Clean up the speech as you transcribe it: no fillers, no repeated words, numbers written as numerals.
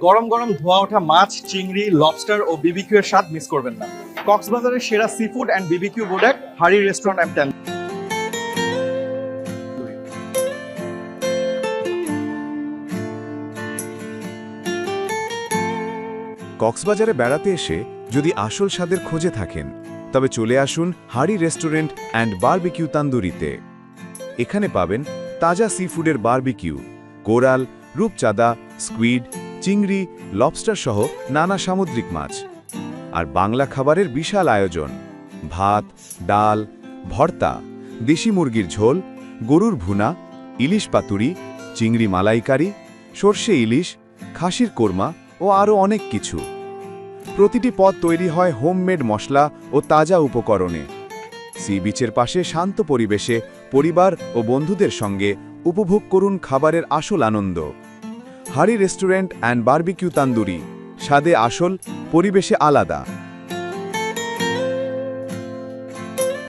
গরম গরম ধোয়া ওঠা মাছ, চিংড়ি, লবস্টার ও বিবিকিউ এর স্বাদ মিস করবেন না। কক্সবাজারের সেরা সি ফুড অ্যান্ড বিবিকিউ বোর্ডেক হাড়ি রেস্টুরেন্ট অ্যান্ড ট্যান্ডুরি। কক্সবাজারে বেড়াতে এসে যদি আসল স্বাদের খোঁজে থাকেন তবে চলে আসুন হাড়ি রেস্টুরেন্ট অ্যান্ড বারবিকিউ তান্দুরিতে। এখানে পাবেন তাজা সি ফুডের বারবিকিউ, কোরাল, রূপচাঁদা, স্কুইড, চিংড়ি, লবস্টার সহ নানা সামুদ্রিক মাছ। আর বাংলা খাবারের বিশাল আয়োজন, ভাত, ডাল, ভর্তা, দেশি মুরগির ঝোল, গরুর ভুনা, ইলিশ পাতুরি, চিংড়ি মালাইকারি, সর্ষে ইলিশ, খাসির কোরমা ও আরও অনেক কিছু। প্রতিটি পদ তৈরি হয় হোমমেড মশলা ও তাজা উপকরণে। সি বিচের পাশে শান্ত পরিবেশে পরিবার ও বন্ধুদের সঙ্গে উপভোগ করুন খাবারের আসল আনন্দ। হাড়ি রেস্টুরেন্ট অ্যান্ড বারবিকিউ তান্দুরি, স্বাদে আসল, পরিবেশে আলাদা।